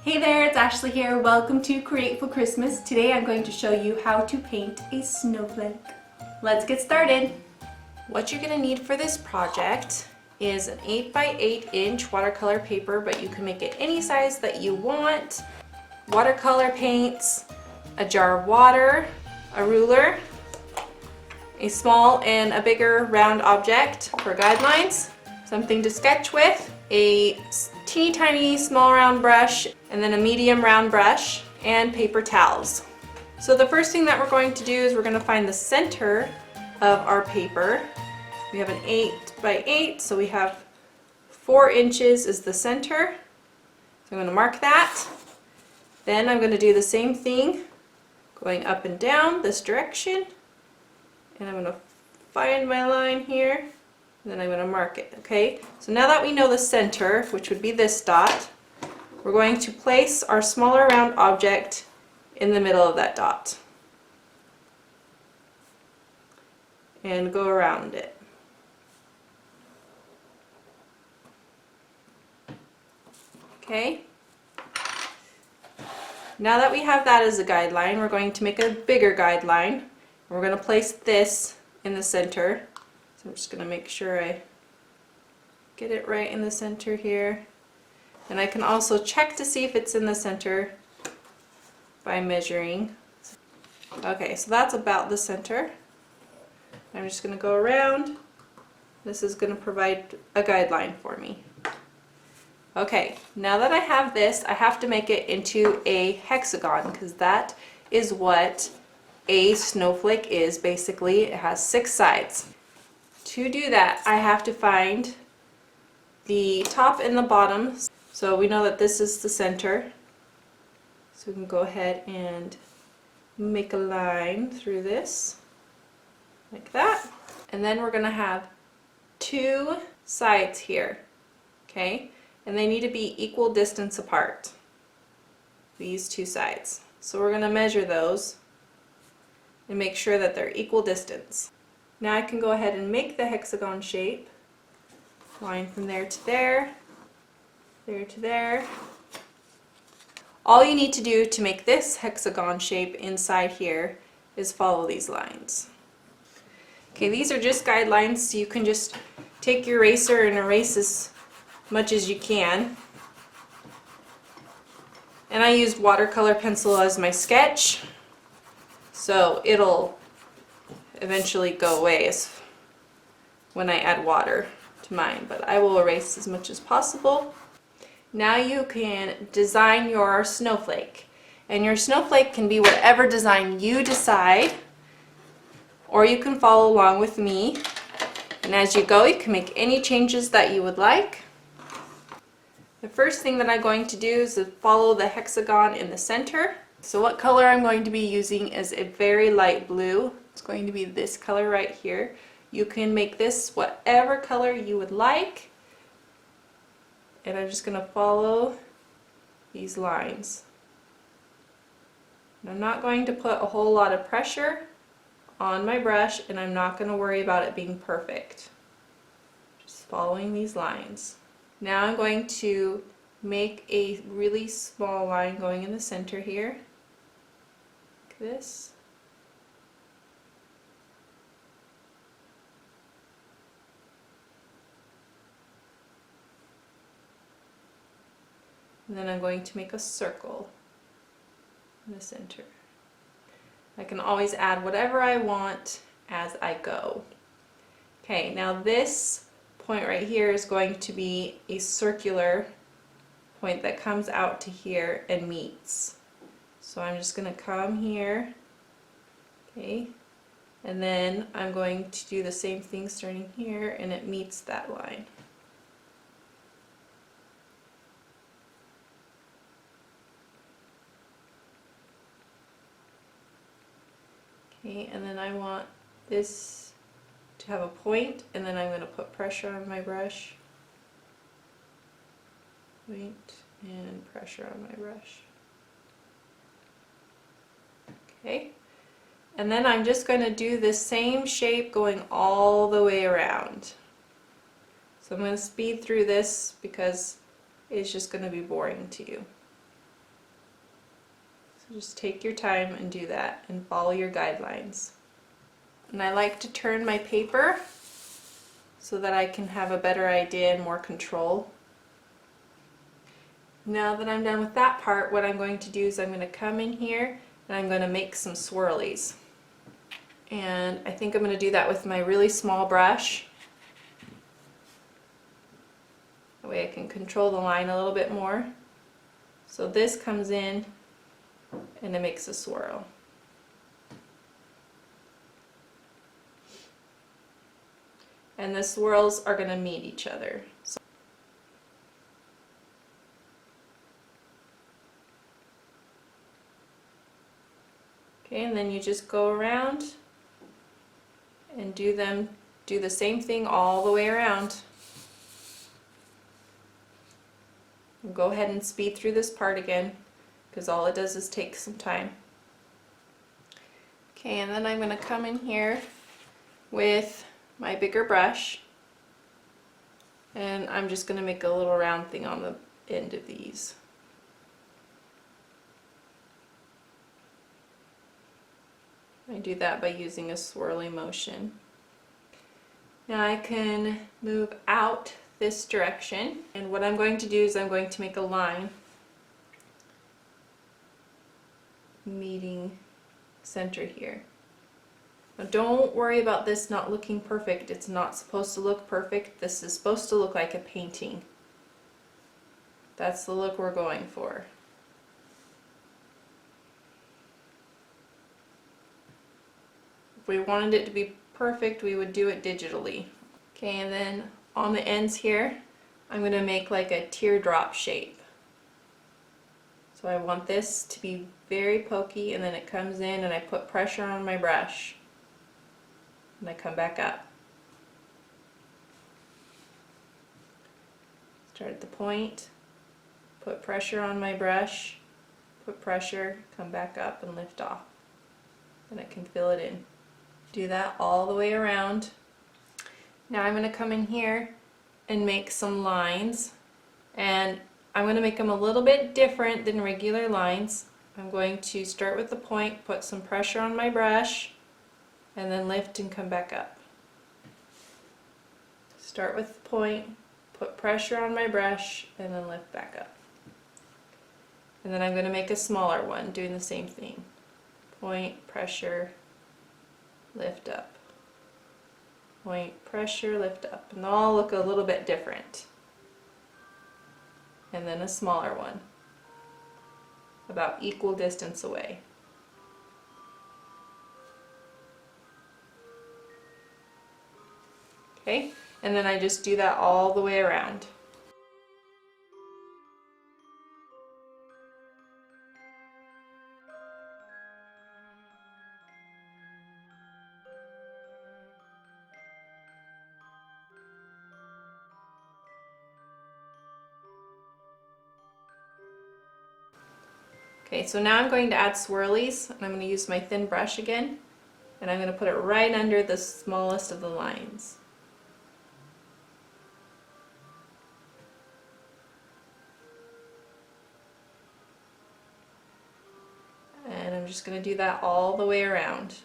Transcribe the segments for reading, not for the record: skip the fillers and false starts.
Hey there, it's Ashley here. Welcome to Createful Christmas. Today I'm going to show you how to paint a snowflake. Let's get started. What you're going to need for this project is an 8x8 watercolor paper, but you can make it any size that you want, watercolor paints, a jar of water, a ruler, a small and a bigger round object for guidelines, something to sketch with, a teeny tiny small round brush, and then a medium round brush, and paper towels. So the first thing that we're going to do is we're going to find the center of our paper. We have an 8x8, so we have 4 inches is the center. So I'm going to mark that. Then I'm going to do the same thing going up and down this direction. And I'm going to find my line here. And then I'm going to mark it, okay? So now that we know the center, which would be this dot, we're going to place our smaller round object in the middle of that dot. And go around it. Okay? Now that we have that as a guideline, we're going to make a bigger guideline. We're going to place this in the center. So I'm just going to make sure I get it right in the center here. And I can also check to see if it's in the center by measuring. Okay, so that's about the center. I'm just going to go around. This is going to provide a guideline for me. Okay, now that I have this, I have to make it into a hexagon because that is what a snowflake is. Basically, it has 6 sides. To do that, I have to find the top and the bottom. So we know that this is the center. So we can go ahead and make a line through this, like that. And then we're going to have 2 sides here, okay? And they need to be equal distance apart, these 2 sides. So we're going to measure those and make sure that they're equal distance. Now I can go ahead and make the hexagon shape. Line from there to there, there to there. All you need to do to make this hexagon shape inside here is follow these lines. Okay, these are just guidelines, so you can just take your eraser and erase as much as you can. And I used watercolor pencil as my sketch, so it'll eventually go away when I add water to mine, but I will erase as much as possible. Now you can design your snowflake, and your snowflake can be whatever design you decide, or you can follow along with me, and as you go you can make any changes that you would like. The first thing that I'm going to do is to follow the hexagon in the center. So what color I'm going to be using is a very light blue. It's going to be this color right here. You can make this whatever color you would like. And I'm just going to follow these lines. And I'm not going to put a whole lot of pressure on my brush, and I'm not going to worry about it being perfect. Just following these lines. Now I'm going to make a really small line going in the center here. Like this. And then I'm going to make a circle in the center. I can always add whatever I want as I go. Okay, now this point right here is going to be a circular point that comes out to here and meets. So I'm just going to come here, okay, and then I'm going to do the same thing starting here, and it meets that line. Okay, and then I want this to have a point, and then I'm going to put pressure on my brush. Point and pressure on my brush. Okay, and then I'm just going to do this same shape going all the way around. So I'm going to speed through this because it's just going to be boring to you. So just take your time and do that and follow your guidelines. And I like to turn my paper so that I can have a better idea and more control. Now that I'm done with that part, what I'm going to do is I'm going to come in here and I'm going to make some swirlies. And I think I'm going to do that with my really small brush. That way I can control the line a little bit more. So this comes in and it makes a swirl. And the swirls are going to meet each other. Okay, and then you just go around and do the same thing all the way around. We'll go ahead and speed through this part again because all it does is take some time. Okay, and then I'm going to come in here with my bigger brush and I'm just going to make a little round thing on the end of these. I do that by using a swirly motion. Now I can move out this direction, and what I'm going to do is I'm going to make a line meeting center here. Now don't worry about this not looking perfect. It's not supposed to look perfect. This is supposed to look like a painting. That's the look we're going for. If we wanted it to be perfect, we would do it digitally. Okay, and then on the ends here, I'm going to make like a teardrop shape. So I want this to be very pokey, and then it comes in and I put pressure on my brush. And I come back up. Start at the point, put pressure on my brush, put pressure, come back up and lift off. And I can fill it in. Do that all the way around. Now I'm going to come in here and make some lines, and I'm going to make them a little bit different than regular lines. I'm going to start with the point, put some pressure on my brush, and then lift and come back up. Start with the point, put pressure on my brush, and then lift back up. And then I'm going to make a smaller one doing the same thing. Point, pressure, lift up. Point, pressure, lift up. And they'll all look a little bit different. And then a smaller one, about equal distance away. Okay, and then I just do that all the way around. Okay, so now I'm going to add swirlies, and I'm going to use my thin brush again, and I'm going to put it right under the smallest of the lines. And I'm just going to do that all the way around.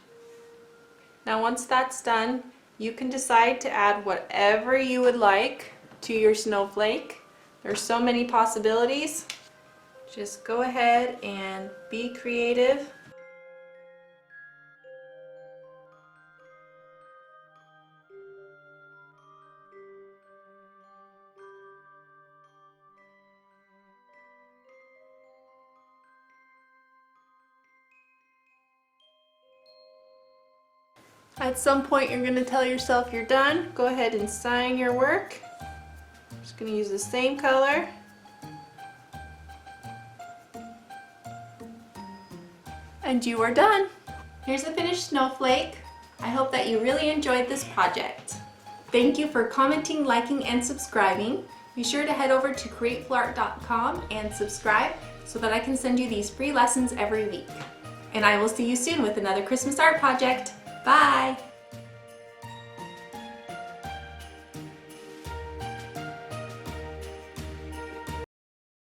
Now once that's done, you can decide to add whatever you would like to your snowflake. There's so many possibilities. Just go ahead and be creative. At some point you're going to tell yourself you're done. Go ahead and sign your work. I'm just going to use the same color. And you are done. Here's a finished snowflake. I hope that you really enjoyed this project. Thank you for commenting, liking, and subscribing. Be sure to head over to createfulart.com and subscribe so that I can send you these free lessons every week. And I will see you soon with another Christmas art project. Bye!